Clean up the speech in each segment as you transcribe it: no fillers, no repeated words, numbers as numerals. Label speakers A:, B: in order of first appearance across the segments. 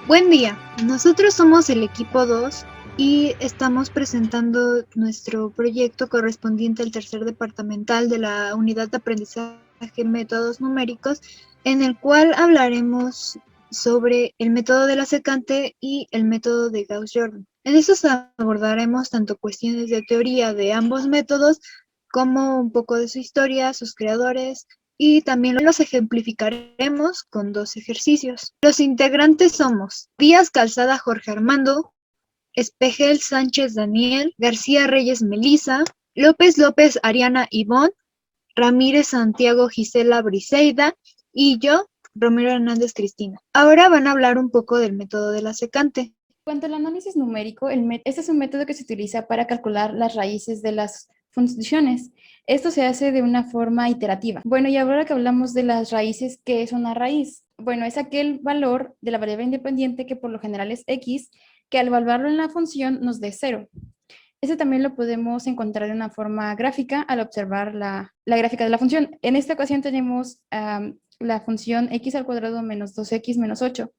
A: Buen día, nosotros somos el equipo 2 y estamos presentando nuestro proyecto correspondiente al tercer departamental de la unidad de aprendizaje métodos numéricos, en el cual hablaremos sobre el método de la secante y el método de Gauss-Jordan. En estos abordaremos tanto cuestiones de teoría de ambos métodos como un poco de su historia, sus creadores, y también los ejemplificaremos con dos ejercicios. Los integrantes somos Díaz Calzada Jorge Armando, Espejel Sánchez Daniel, García Reyes Melisa, López López Ariana Ivonne, Ramírez Santiago Gisela Briseida y yo, Romero Hernández Cristina. Ahora van a hablar un poco del método de la secante. En
B: cuanto al análisis numérico, este es un método que se utiliza para calcular las raíces de las funciones. Esto se hace de una forma iterativa. Bueno, y ahora que hablamos de las raíces, ¿qué es una raíz? Bueno, es aquel valor de la variable independiente que por lo general es x, que al evaluarlo en la función nos dé 0. Ese también lo podemos encontrar de una forma gráfica al observar la gráfica de la función. En esta ocasión tenemos la función x al cuadrado menos 2x menos 8.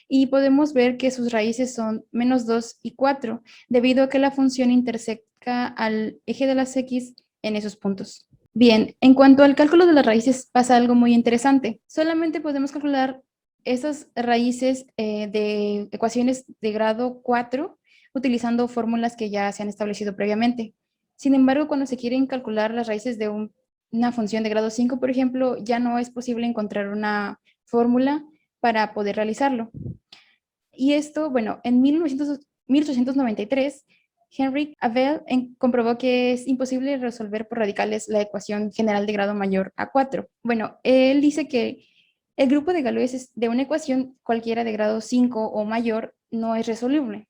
B: Y podemos ver que sus raíces son menos 2 y 4, debido a que la función intersecta al eje de las x en esos puntos. Bien, en cuanto al cálculo de las raíces pasa algo muy interesante. Solamente podemos calcular esas raíces de ecuaciones de grado 4 utilizando fórmulas que ya se han establecido previamente. Sin embargo, cuando se quieren calcular las raíces de una función de grado 5, por ejemplo, ya no es posible encontrar una fórmula para poder realizarlo. Y esto, bueno, en 1893, Henrik Abel comprobó que es imposible resolver por radicales la ecuación general de grado mayor a 4. Bueno, él dice que el grupo de Galois de una ecuación cualquiera de grado 5 o mayor no es resoluble.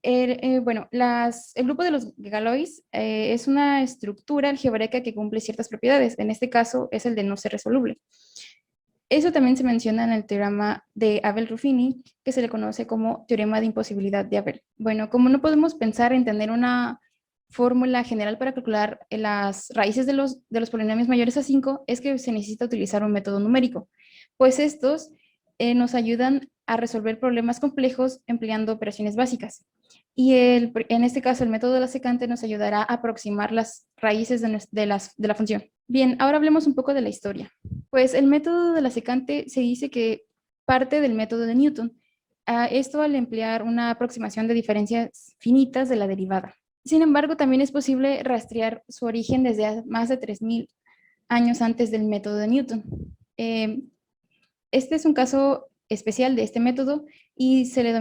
B: Bueno, el grupo de los Galois es una estructura algebraica que cumple ciertas propiedades. En este caso es el de no ser resoluble. Eso también se menciona en el teorema de Abel-Ruffini, que se le conoce como teorema de imposibilidad de Abel. Bueno, como no podemos pensar en tener una fórmula general para calcular las raíces de los polinomios mayores a 5, es que se necesita utilizar un método numérico, pues estos nos ayudan a resolver problemas complejos empleando operaciones básicas. Y en este caso, el método de la secante nos ayudará a aproximar las raíces de la función. Bien, ahora hablemos un poco de la historia. Pues el método de la secante se dice que parte del método de Newton. Esto al emplear una aproximación de diferencias finitas de la derivada. Sin embargo, también es posible rastrear su origen desde más de 3000 años antes del método de Newton. Este es un caso especial de este método y se le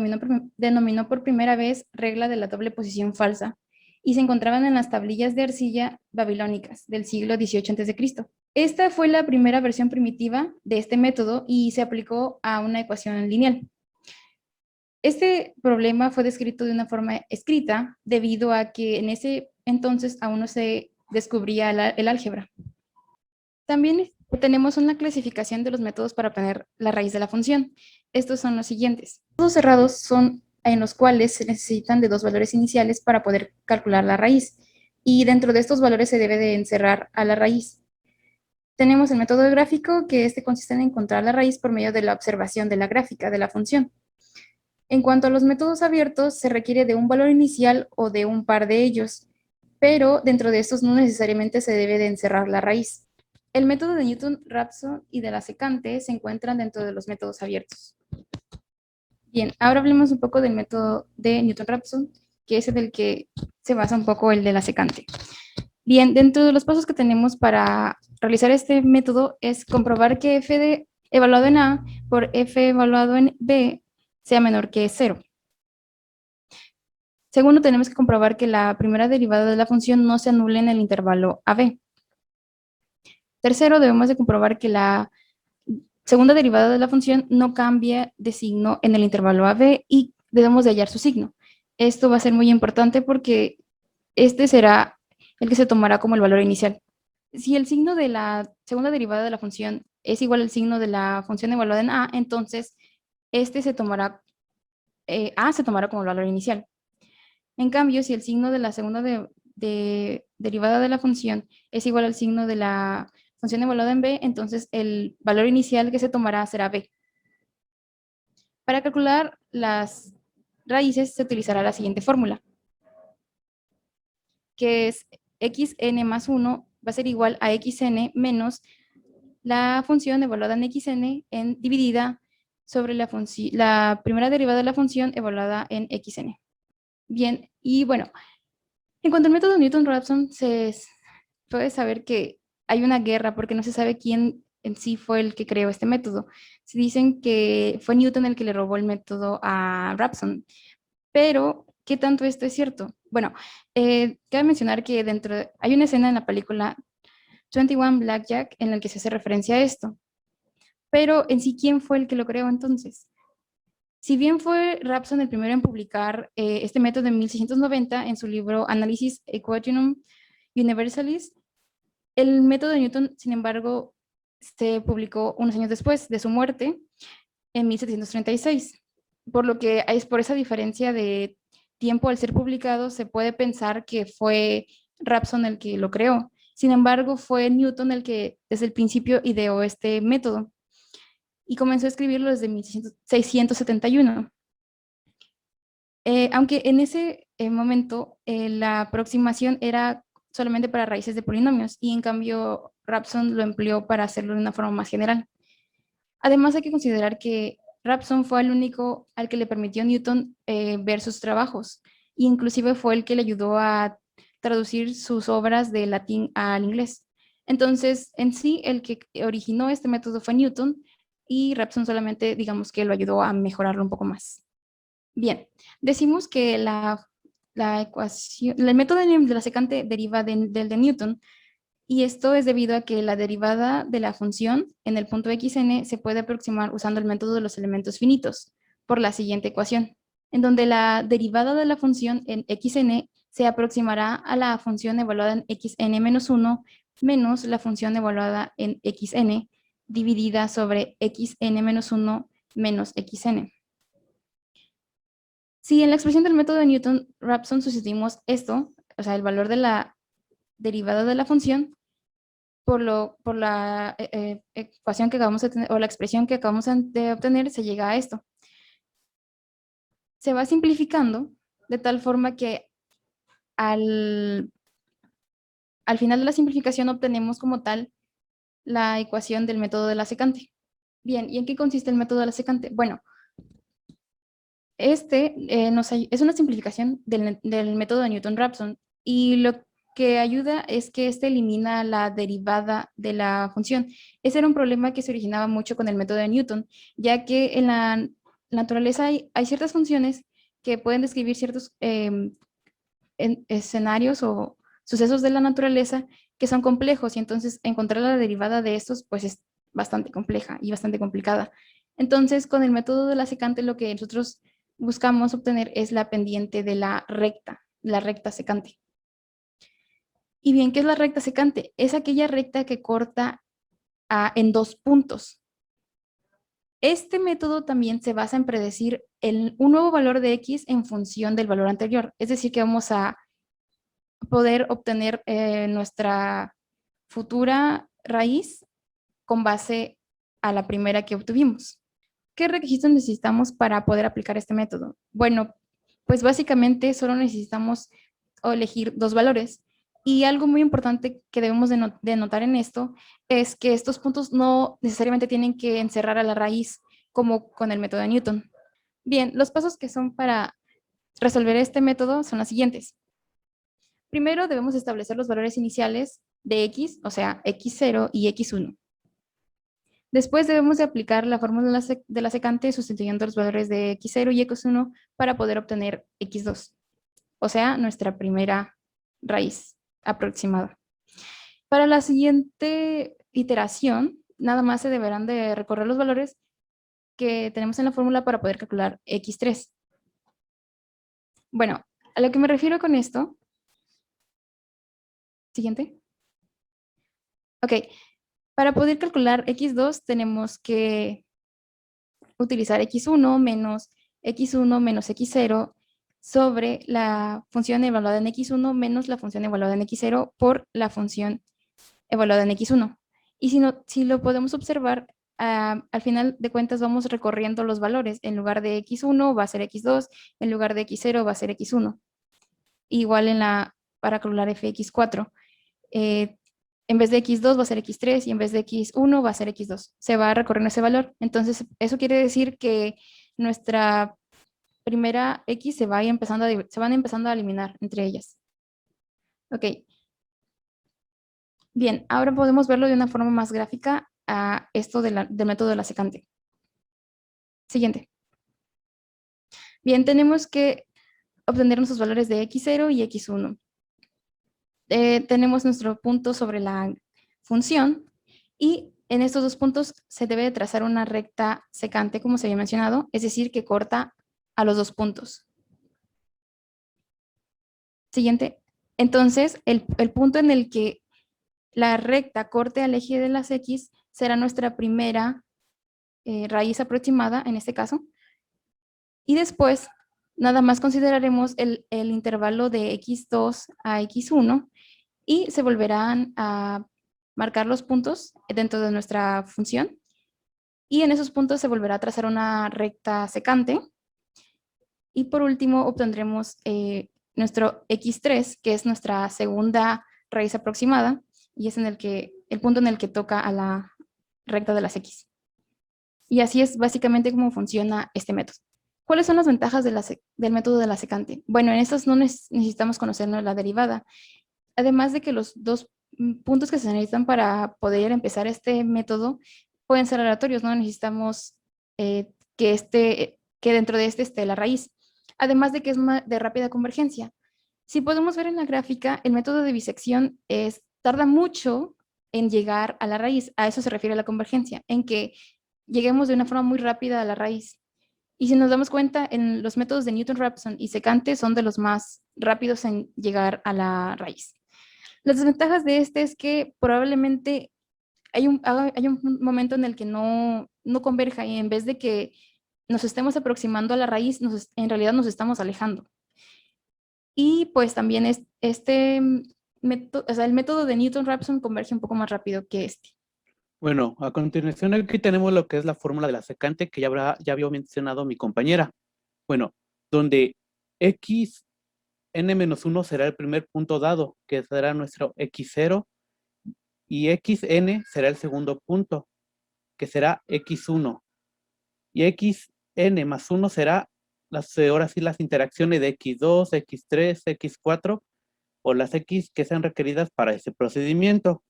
B: denominó por primera vez regla de la doble posición falsa y se encontraban en las tablillas de arcilla babilónicas del siglo XVIII a.C. Esta fue la primera versión primitiva de este método y se aplicó a una ecuación lineal. Este problema fue descrito de una forma escrita debido a que en ese entonces aún no se descubría el álgebra. También tenemos una clasificación de los métodos para obtener la raíz de la función. Estos son los siguientes. Métodos cerrados son en los cuales se necesitan de dos valores iniciales para poder calcular la raíz. Y dentro de estos valores se debe de encerrar a la raíz. Tenemos el método gráfico, que este consiste en encontrar la raíz por medio de la observación de la gráfica de la función. En cuanto a los métodos abiertos, se requiere de un valor inicial o de un par de ellos, pero dentro de estos no necesariamente se debe de encerrar la raíz. El método de Newton-Raphson y de la secante se encuentran dentro de los métodos abiertos. Bien, ahora hablemos un poco del método de Newton-Raphson, que es el que se basa un poco el de la secante. Bien, dentro de los pasos que tenemos para realizar este método es comprobar que f evaluado en A por f evaluado en B sea menor que 0. Segundo, tenemos que comprobar que la primera derivada de la función no se anule en el intervalo AB. Tercero, debemos de comprobar que la segunda derivada de la función no cambia de signo en el intervalo AB y debemos de hallar su signo. Esto va a ser muy importante porque este será el que se tomará como el valor inicial. Si el signo de la segunda derivada de la función es igual al signo de la función evaluada en A, entonces este se tomará, A se tomará como el valor inicial. En cambio, si el signo de la segunda derivada de la función es igual al signo de la función evaluada en B, entonces el valor inicial que se tomará será B. Para calcular las raíces se utilizará la siguiente fórmula, que es xn más 1 va a ser igual a xn menos la función evaluada en xn dividida sobre la primera derivada de la función evaluada en xn. Bien, y bueno, en cuanto al método Newton-Raphson, se puede saber que hay una guerra porque no se sabe quién en sí fue el que creó este método. Se dicen que fue Newton el que le robó el método a Raphson, pero ¿qué tanto esto es cierto? Bueno, cabe mencionar que hay una escena en la película 21 Blackjack en la que se hace referencia a esto, pero en sí, ¿quién fue el que lo creó entonces? Si bien fue Raphson el primero en publicar este método en 1690 en su libro Analysis Equationum Universalis, el método de Newton, sin embargo, se publicó unos años después de su muerte, en 1736. Por lo que es por esa diferencia de tiempo al ser publicado, se puede pensar que fue Raphson el que lo creó. Sin embargo, fue Newton el que desde el principio ideó este método y comenzó a escribirlo desde 1671. Aunque en ese momento la aproximación era solamente para raíces de polinomios y en cambio Raphson lo empleó para hacerlo de una forma más general. Además hay que considerar que Raphson fue el único al que le permitió a Newton ver sus trabajos e inclusive fue el que le ayudó a traducir sus obras de latín al inglés. Entonces, en sí, el que originó este método fue Newton y Raphson solamente, digamos que lo ayudó a mejorarlo un poco más. Bien, decimos que la ecuación, el método de la secante deriva del de Newton, y esto es debido a que la derivada de la función en el punto xn se puede aproximar usando el método de los elementos finitos por la siguiente ecuación, en donde la derivada de la función en xn se aproximará a la función evaluada en xn menos 1 menos la función evaluada en xn dividida sobre xn menos 1 menos xn. Si en la expresión del método de Newton-Raphson sustituimos esto, o sea, el valor de la derivada de la función, por la ecuación que acabamos de tener, o la expresión que acabamos de obtener, se llega a esto. Se va simplificando de tal forma que al, al final de la simplificación obtenemos como tal la ecuación del método de la secante. Bien, ¿y en qué consiste el método de la secante? Bueno, es una simplificación del método de Newton-Raphson y lo que ayuda es que este elimina la derivada de la función. Ese era un problema que se originaba mucho con el método de Newton, ya que en la naturaleza hay ciertas funciones que pueden describir ciertos escenarios o sucesos de la naturaleza que son complejos y entonces encontrar la derivada de estos pues es bastante compleja y bastante complicada. Entonces con el método de la secante lo que nosotros buscamos obtener es la pendiente de la recta secante. Y bien, ¿qué es la recta secante? Es aquella recta que corta en dos puntos. Este método también se basa en predecir un nuevo valor de x en función del valor anterior. Es decir, que vamos a poder obtener nuestra futura raíz con base a la primera que obtuvimos. ¿Qué requisitos necesitamos para poder aplicar este método? Bueno, pues básicamente solo necesitamos elegir dos valores. Y algo muy importante que debemos de notar en esto es que estos puntos no necesariamente tienen que encerrar a la raíz como con el método de Newton. Bien, los pasos que son para resolver este método son los siguientes. Primero debemos establecer los valores iniciales de x, o sea, x0 y x1. Después debemos de aplicar la fórmula de la secante sustituyendo los valores de x0 y x1 para poder obtener x2, o sea, nuestra primera raíz aproximada. Para la siguiente iteración, nada más se deberán de recorrer los valores que tenemos en la fórmula para poder calcular x3. Bueno, a lo que me refiero con esto, siguiente. Ok, para poder calcular x2 tenemos que utilizar x1 menos x0 sobre la función evaluada en x1 menos la función evaluada en x0 por la función evaluada en x1. Y si lo podemos observar, al final de cuentas vamos recorriendo los valores. En lugar de x1 va a ser x2, en lugar de x0 va a ser x1. Igual para calcular fx4. En vez de x2 va a ser x3 y en vez de x1 va a ser x2. Se va recorriendo ese valor. Entonces, eso quiere decir que nuestra primera x se van empezando a eliminar entre ellas. Ok. Bien, ahora podemos verlo de una forma más gráfica a esto del método de la secante. Siguiente. Bien, tenemos que obtener nuestros valores de x0 y x1. Tenemos nuestro punto sobre la función y en estos dos puntos se debe de trazar una recta secante, como se había mencionado, es decir, que corta a los dos puntos. Siguiente. Entonces, el punto en el que la recta corte al eje de las x será nuestra primera raíz aproximada, en este caso. Y después, nada más consideraremos el intervalo de x2 a x1 y se volverán a marcar los puntos dentro de nuestra función. Y en esos puntos se volverá a trazar una recta secante. Y por último, obtendremos nuestro x3, que es nuestra segunda raíz aproximada, y es el punto en el que toca a la recta de las x. Y así es básicamente cómo funciona este método. ¿Cuáles son las ventajas del método de la secante? Bueno, en estas no necesitamos conocernos la derivada. Además de que los dos puntos que se necesitan para poder empezar este método pueden ser aleatorios, no necesitamos que dentro de este esté la raíz. Además de que es de rápida convergencia. Si podemos ver en la gráfica, el método de bisección tarda mucho en llegar a la raíz. A eso se refiere la convergencia, en que lleguemos de una forma muy rápida a la raíz. Y si nos damos cuenta, en los métodos de Newton-Raphson y secante son de los más rápidos en llegar a la raíz. Las desventajas de este es que probablemente hay un momento en el que no converja y en vez de que nos estemos aproximando a la raíz, en realidad nos estamos alejando. Y pues también el método de Newton-Raphson converge un poco más rápido que este.
C: Bueno, a continuación aquí tenemos lo que es la fórmula de la secante que ya había mencionado mi compañera. Bueno, donde x n-1 será el primer punto dado, que será nuestro x0, y xn será el segundo punto, que será x1. Y xn más 1 será ahora sí las interacciones de x2, x3, x4 o las x que sean requeridas para ese procedimiento.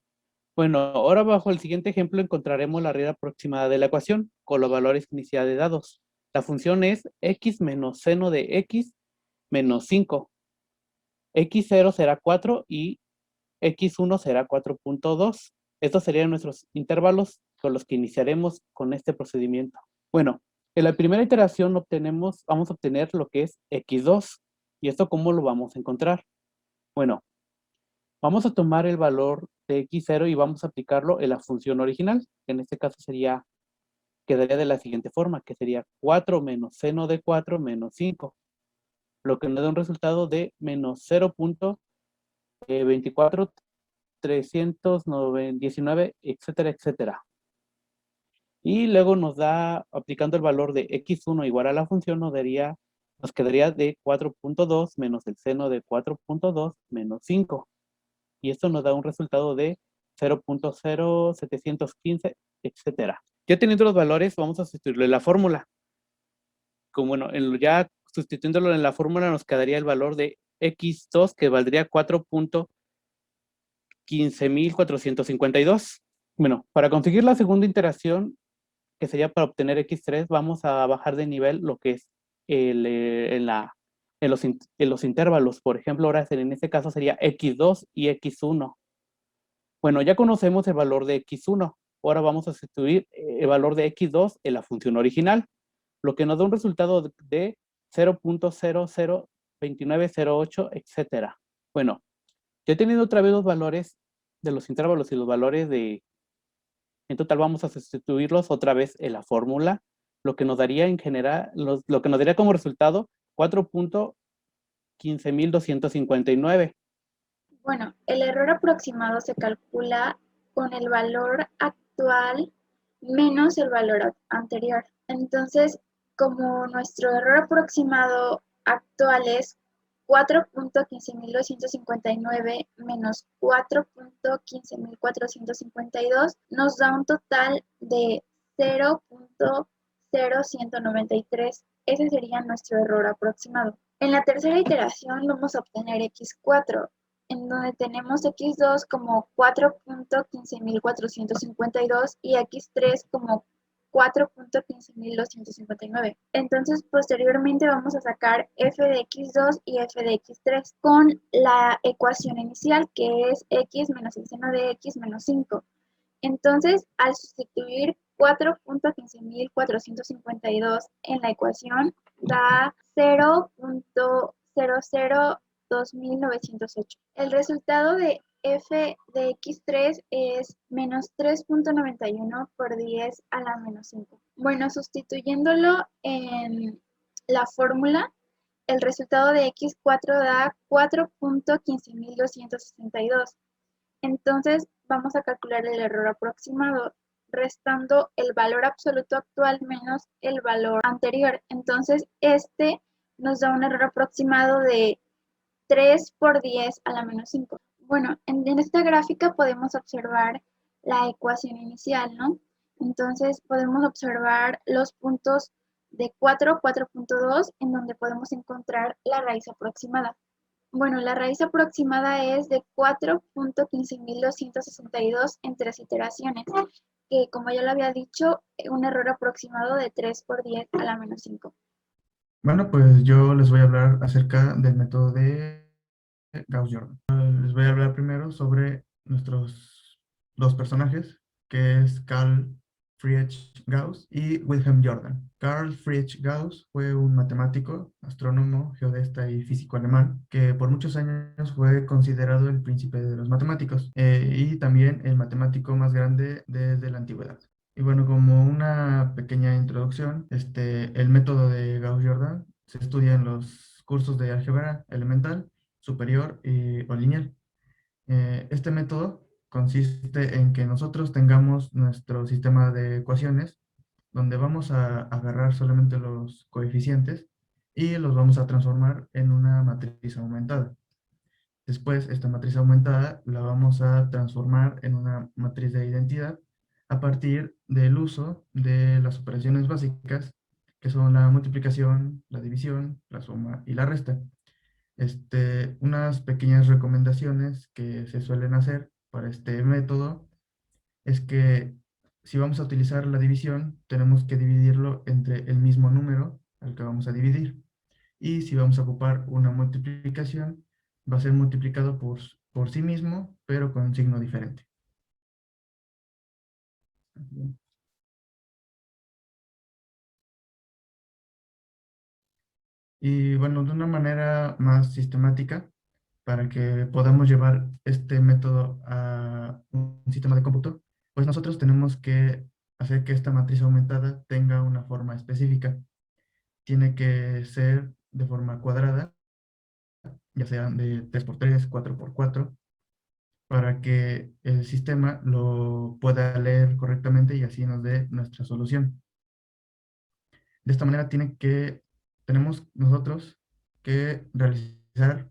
C: Bueno, ahora bajo el siguiente ejemplo encontraremos la raíz aproximada de la ecuación con los valores iniciales dados. La función es x menos seno de x menos 5. x0 será 4 y x1 será 4.2. Estos serían nuestros intervalos con los que iniciaremos con este procedimiento. Bueno, en la primera iteración vamos a obtener lo que es x2. ¿Y esto cómo lo vamos a encontrar? Bueno, vamos a tomar el valor de x0 y vamos a aplicarlo en la función original, que en este caso quedaría de la siguiente forma, que sería 4 menos seno de 4 menos 5, lo que nos da un resultado de menos 0.24, 319, etcétera, etcétera. Y luego nos da, aplicando el valor de x1 igual a la función, nos quedaría de 4.2 menos el seno de 4.2 menos 5. Y esto nos da un resultado de 0.0715, etcétera. Ya teniendo los valores, vamos a sustituirlo en la fórmula. Ya sustituyéndolo en la fórmula nos quedaría el valor de x2, que valdría 4.15452. Bueno, para conseguir la segunda iteración, que sería para obtener x3, vamos a bajar de nivel lo que es en los intervalos. Por ejemplo, ahora en este caso sería x2 y x1. Bueno, ya conocemos el valor de x1. Ahora vamos a sustituir el valor de x2 en la función original, lo que nos da un resultado de 0.002908, etcétera. Bueno, ya teniendo otra vez los valores de los intervalos y los valores en total vamos a sustituirlos otra vez en la fórmula, lo que nos daría en general, lo que nos daría como resultado 4.15259.
A: Bueno, el error aproximado se calcula con el valor actual menos el valor anterior. Entonces, como nuestro error aproximado actual es 4.15.259 menos 4.15.452, nos da un total de 0.0193. Ese sería nuestro error aproximado. En la tercera iteración vamos a obtener x4, en donde tenemos x2 como 4.15.452 y x3 como 4.15.259. Entonces, posteriormente vamos a sacar f de x2 y f de x3 con la ecuación inicial, que es x menos el seno de x menos 5. Entonces, al sustituir 4.15.452 en la ecuación, da 0.002908. El resultado de f de x3 es menos 3.91 por 10 a la menos 5. Bueno, sustituyéndolo en la fórmula, el resultado de x4 da 4.15.262. Entonces, vamos a calcular el error aproximado, restando el valor absoluto actual menos el valor anterior. Entonces, este nos da un error aproximado de 3 por 10 a la menos 5. Bueno, en esta gráfica podemos observar la ecuación inicial, ¿no? Entonces, podemos observar los puntos de 4, 4.2, en donde podemos encontrar la raíz aproximada. Bueno, la raíz aproximada es de 4.15.262 en 3 iteraciones, que como ya lo había dicho, un error aproximado de 3 por 10 a la menos 5.
D: Bueno, pues yo les voy a hablar acerca del método de Gauss-Jordan. Les voy a hablar primero sobre nuestros dos personajes, que es Carl Friedrich Gauss y Wilhelm Jordan. Carl Friedrich Gauss fue un matemático, astrónomo, geodesta y físico alemán, que por muchos años fue considerado el príncipe de los matemáticos y también el matemático más grande desde la antigüedad. Y bueno, como una pequeña introducción, el método de Gauss-Jordan se estudia en los cursos de álgebra elemental, superior o lineal. Este método consiste en que nosotros tengamos nuestro sistema de ecuaciones donde vamos a agarrar solamente los coeficientes y los vamos a transformar en una matriz aumentada. Después, esta matriz aumentada la vamos a transformar en una matriz de identidad a partir del uso de las operaciones básicas, que son la multiplicación, la división, la suma y la resta. Unas pequeñas recomendaciones que se suelen hacer para este método es que si vamos a utilizar la división, tenemos que dividirlo entre el mismo número al que vamos a dividir. Y si vamos a ocupar una multiplicación, va a ser multiplicado por sí mismo, pero con un signo diferente. Y bueno, de una manera más sistemática, para que podamos llevar este método a un sistema de cómputo, pues nosotros tenemos que hacer que esta matriz aumentada tenga una forma específica. Tiene que ser de forma cuadrada, ya sea de 3 por 3, 4 por 4, para que el sistema lo pueda leer correctamente y así nos dé nuestra solución. De esta manera tenemos nosotros que realizar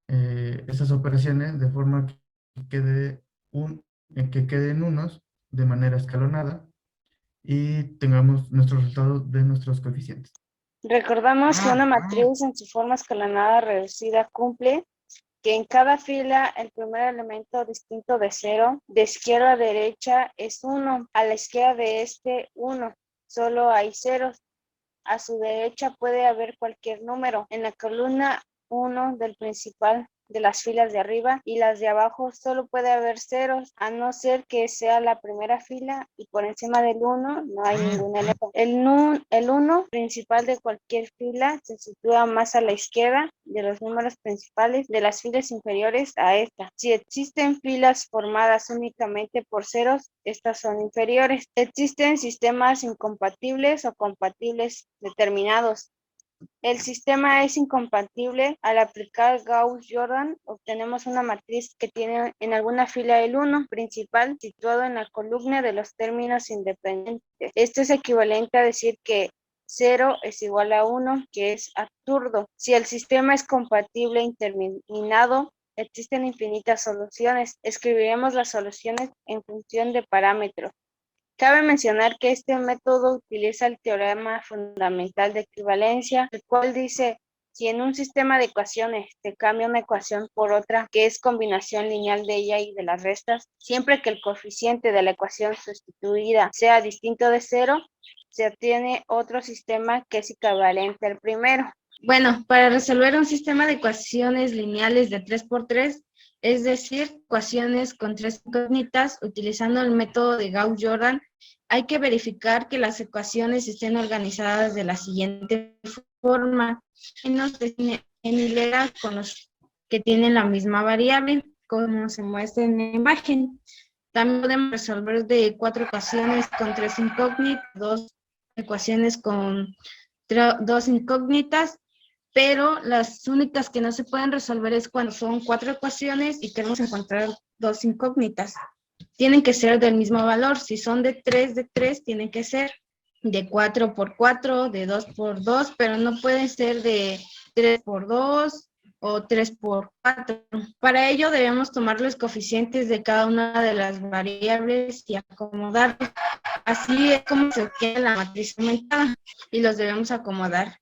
D: estas operaciones de forma que queden unos de manera escalonada y tengamos nuestro resultado de nuestros coeficientes.
E: Recordamos que una matriz en su forma escalonada reducida cumple que en cada fila el primer elemento distinto de 0, de izquierda a derecha es 1, a la izquierda de 1, solo hay ceros. A su derecha puede haber cualquier número. En la columna 1 del principal de las filas de arriba y las de abajo solo puede haber ceros, a no ser que sea la primera fila y por encima del 1 no hay ningún elemento. El 1 principal de cualquier fila se sitúa más a la izquierda de los números principales de las filas inferiores a esta. Si existen filas formadas únicamente por ceros, estas son inferiores. Existen sistemas incompatibles o compatibles determinados. El sistema es incompatible. Al aplicar Gauss-Jordan, obtenemos una matriz que tiene en alguna fila el 1 principal situado en la columna de los términos independientes. Esto es equivalente a decir que 0 es igual a 1, que es absurdo. Si el sistema es compatible indeterminado, existen infinitas soluciones. Escribiremos las soluciones en función de parámetros. Cabe mencionar que este método utiliza el teorema fundamental de equivalencia, el cual dice, si en un sistema de ecuaciones se cambia una ecuación por otra, que es combinación lineal de ella y de las restas, siempre que el coeficiente de la ecuación sustituida sea distinto de 0, se obtiene otro sistema que es equivalente al primero. Bueno, para resolver un sistema de ecuaciones lineales de 3×3, es decir, ecuaciones con 3 incógnitas, utilizando el método de Gauss-Jordan, hay que verificar que las ecuaciones estén organizadas de la siguiente forma. En hilera con los que tienen la misma variable, como se muestra en la imagen. También podemos resolver de 4 ecuaciones con 3 incógnitas, 2 ecuaciones con 2 incógnitas, pero las únicas que no se pueden resolver es cuando son 4 ecuaciones y queremos encontrar 2 incógnitas. Tienen que ser del mismo valor. Si son de 3, tienen que ser de 4×4, de 2×2, pero no pueden ser de 3×2 o 3×4. Para ello debemos tomar los coeficientes de cada una de las variables y acomodarlos. Así es como se obtiene la matriz aumentada y los debemos acomodar.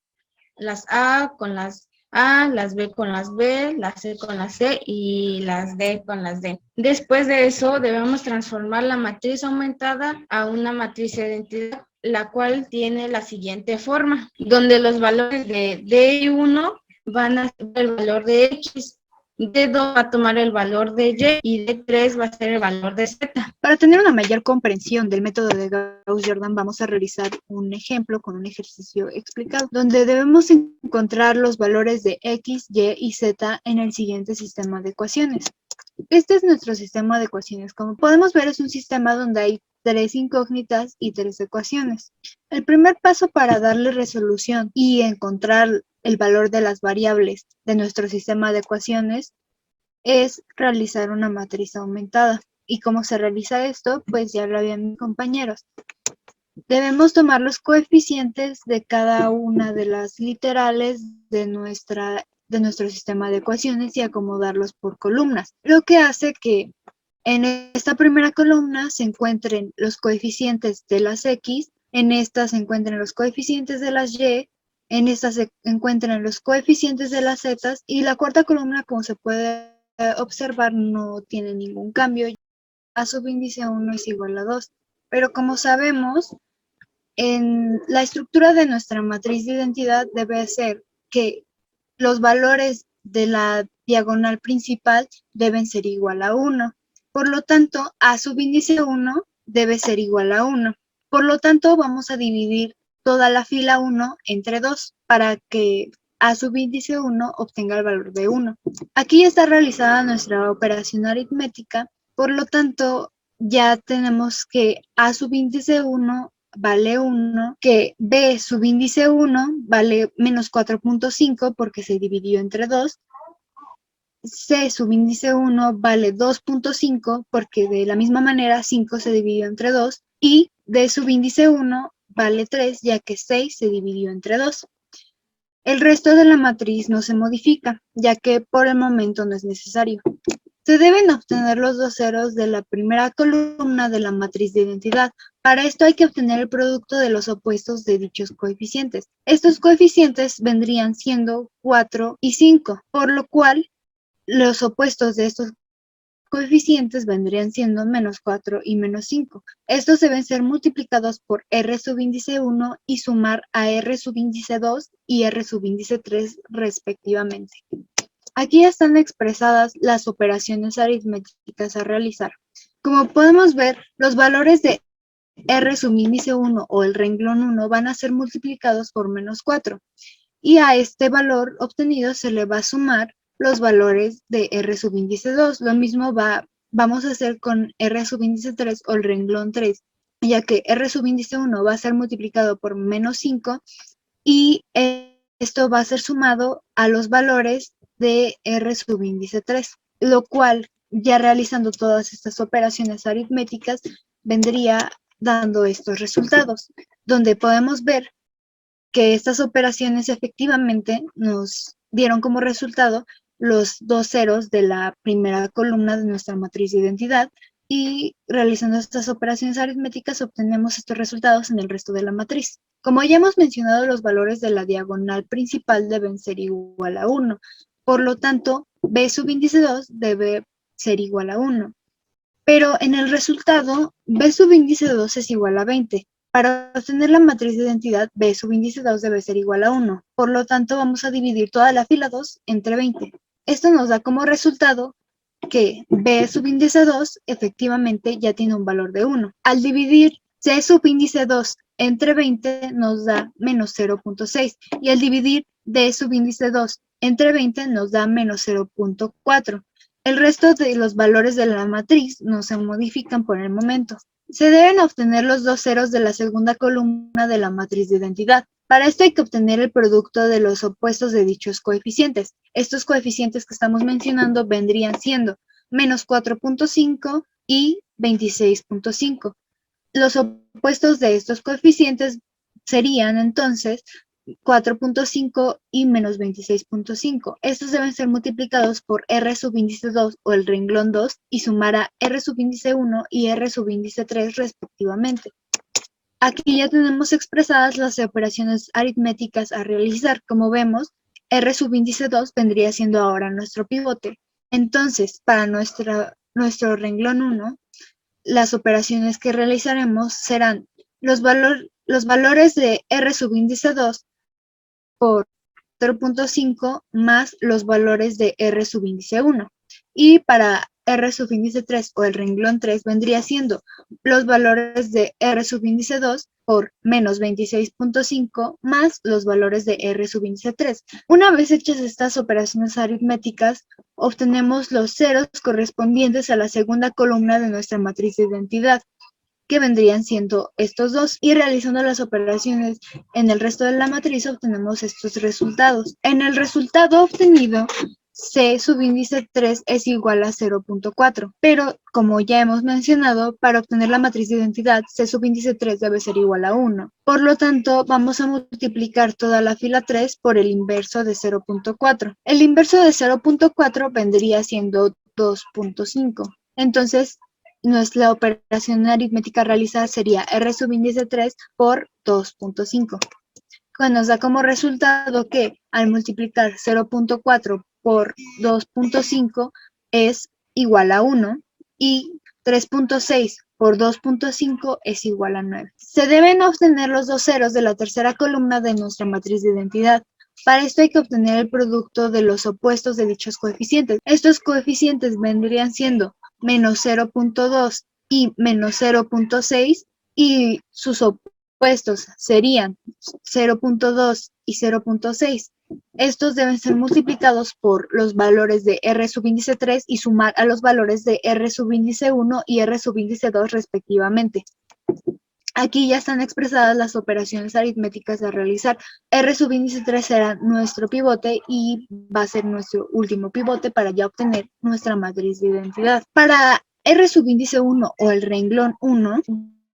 E: Las A con las A, las B con las B, las C con las C y las D con las D. Después de eso debemos transformar la matriz aumentada a una matriz de identidad, la cual tiene la siguiente forma, donde los valores de D1 van a ser el valor de X, D2 va a tomar el valor de Y y D3 va a ser el valor de Z.
A: Para tener una mayor comprensión del método de Gauss-Jordan, vamos a realizar un ejemplo con un ejercicio explicado, donde debemos encontrar los valores de X, Y y Z en el siguiente sistema de ecuaciones. Este es nuestro sistema de ecuaciones. Como podemos ver, es un sistema donde hay 3 incógnitas y 3 ecuaciones. El primer paso para darle resolución y encontrar el valor de las variables de nuestro sistema de ecuaciones es realizar una matriz aumentada. ¿Y cómo se realiza esto? Pues ya lo habían mis compañeros. Debemos tomar los coeficientes de cada una de las literales de nuestro sistema de ecuaciones y acomodarlos por columnas, lo que hace que en esta primera columna se encuentren los coeficientes de las X, en esta se encuentren los coeficientes de las Y, en esta se encuentran los coeficientes de las Z y la cuarta columna, como se puede observar, no tiene ningún cambio. A subíndice 1 es igual a 2. Pero como sabemos, en la estructura de nuestra matriz de identidad debe ser que los valores de la diagonal principal deben ser igual a 1. Por lo tanto, A subíndice 1 debe ser igual a 1. Por lo tanto, vamos a dividir toda la fila 1 entre 2 para que A subíndice 1 obtenga el valor de 1. Aquí está realizada nuestra operación aritmética. Por lo tanto, ya tenemos que A subíndice 1 vale 1, que B subíndice 1 vale menos 4.5 porque se dividió entre 2, C subíndice 1 vale 2.5 porque de la misma manera 5 se dividió entre 2 y D subíndice 1 vale 3 ya que 6 se dividió entre 2. El resto de la matriz no se modifica, ya que por el momento no es necesario. Se deben obtener los dos ceros de la primera columna de la matriz de identidad. Para esto hay que obtener el producto de los opuestos de dichos coeficientes. Estos coeficientes vendrían siendo 4 y 5, por lo cual los opuestos de estos coeficientes vendrían siendo menos 4 y menos 5. Estos deben ser multiplicados por R subíndice 1 y sumar a R subíndice 2 y R subíndice 3 respectivamente. Aquí están expresadas las operaciones aritméticas a realizar. Como podemos ver, los valores de R subíndice 1 o el renglón 1 van a ser multiplicados por menos 4 y a este valor obtenido se le va a sumar los valores de R subíndice 2. Lo mismo vamos a hacer con R subíndice 3 o el renglón 3, ya que R subíndice 1 va a ser multiplicado por menos 5 y esto va a ser sumado a los valores de R subíndice 3, lo cual, ya realizando todas estas operaciones aritméticas, vendría dando estos resultados, donde podemos ver que estas operaciones efectivamente nos dieron como resultado los dos ceros de la primera columna de nuestra matriz de identidad, y realizando estas operaciones aritméticas obtenemos estos resultados en el resto de la matriz. Como ya hemos mencionado, los valores de la diagonal principal deben ser igual a 1. Por lo tanto, B subíndice 2 debe ser igual a 1. Pero en el resultado, B subíndice 2 es igual a 20. Para obtener la matriz de identidad, B subíndice 2 debe ser igual a 1. Por lo tanto, vamos a dividir toda la fila 2 entre 20. Esto nos da como resultado que B subíndice 2 efectivamente ya tiene un valor de 1. Al dividir C subíndice 2 entre 20 nos da menos 0.6, y al dividir D subíndice 2 entre 20 nos da menos 0.4. El resto de los valores de la matriz no se modifican por el momento. Se deben obtener los dos ceros de la segunda columna de la matriz de identidad. Para esto hay que obtener el producto de los opuestos de dichos coeficientes. Estos coeficientes que estamos mencionando vendrían siendo menos 4.5 y 26.5. Los opuestos de estos coeficientes serían entonces 4.5 y menos 26.5. Estos deben ser multiplicados por R subíndice 2 o el renglón 2 y sumar a R subíndice 1 y R subíndice 3 respectivamente. Aquí ya tenemos expresadas las operaciones aritméticas a realizar. Como vemos, R subíndice 2 vendría siendo ahora nuestro pivote. Entonces, para nuestro renglón 1, las operaciones que realizaremos serán los valores de R subíndice 2 por 0.5 más los valores de R subíndice 1. Y para R subíndice 3 o el renglón 3 vendría siendo los valores de R subíndice 2 por menos 26.5 más los valores de R subíndice 3. Una vez hechas estas operaciones aritméticas, obtenemos los ceros correspondientes a la segunda columna de nuestra matriz de identidad, que vendrían siendo estos dos, y realizando las operaciones en el resto de la matriz obtenemos estos resultados. En el resultado obtenido, C subíndice 3 es igual a 0.4, pero como ya hemos mencionado, para obtener la matriz de identidad, C subíndice 3 debe ser igual a 1. Por lo tanto, vamos a multiplicar toda la fila 3 por el inverso de 0.4. El inverso de 0.4 vendría siendo 2.5. Entonces, nuestra operación aritmética a realizar sería R subíndice 3 por 2.5. Nos da como resultado que al multiplicar 0.4 por 2.5 es igual a 1 y 3.6 por 2.5 es igual a 9. Se deben obtener los dos ceros de la tercera columna de nuestra matriz de identidad. Para esto hay que obtener el producto de los opuestos de dichos coeficientes. Estos coeficientes vendrían siendo menos 0.2 y menos 0.6, y sus opuestos serían 0.2 y 0.6. Estos deben ser multiplicados por los valores de R subíndice 3 y sumar a los valores de R subíndice 1 y R subíndice 2 respectivamente. Aquí ya están expresadas las operaciones aritméticas a realizar. R subíndice 3 será nuestro pivote y va a ser nuestro último pivote para ya obtener nuestra matriz de identidad. Para R subíndice 1 o el renglón 1,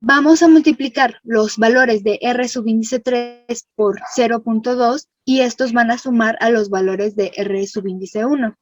A: vamos a multiplicar los valores de R subíndice 3 por 0.2 y estos van a sumar a los valores de R subíndice 1.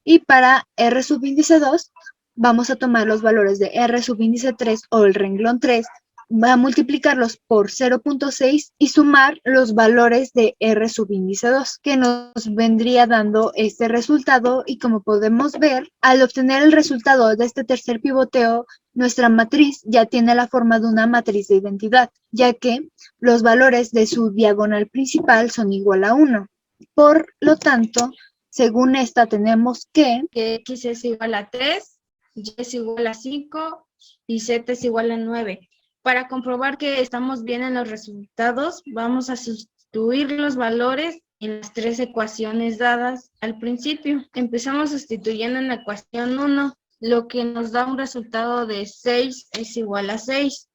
A: Y para R subíndice 2, vamos a tomar los valores de R subíndice 3 o el renglón 3, va a multiplicarlos por 0.6 y sumar los valores de R subíndice 2, que nos vendría dando este resultado. Y como podemos ver, al obtener el resultado de este tercer pivoteo, nuestra matriz ya tiene la forma de una matriz de identidad, ya que los valores de su diagonal principal son igual a 1. Por lo tanto, según esta tenemos que
E: X es igual a 3, Y es igual a 5 y Z es igual a 9. Para comprobar que estamos bien en los resultados, vamos a sustituir los valores en las tres ecuaciones dadas al principio. Empezamos sustituyendo en la ecuación 1, lo que nos da un resultado de 6 es igual a 6.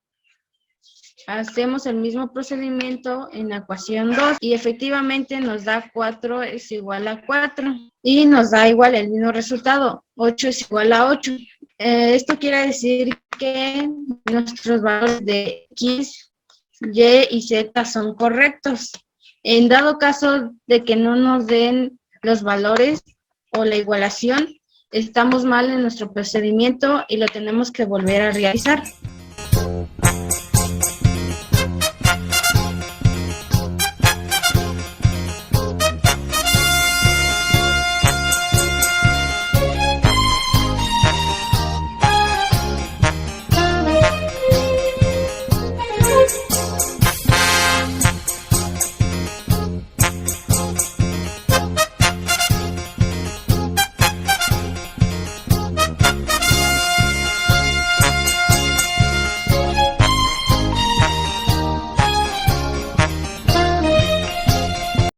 E: Hacemos el mismo procedimiento en la ecuación 2 y efectivamente nos da 4 es igual a 4 y nos da igual el mismo resultado, 8 es igual a 8. Esto quiere decir que nuestros valores de X, Y y Z son correctos. En dado caso de que no nos den los valores o la igualación, estamos mal en nuestro procedimiento y lo tenemos que volver a realizar.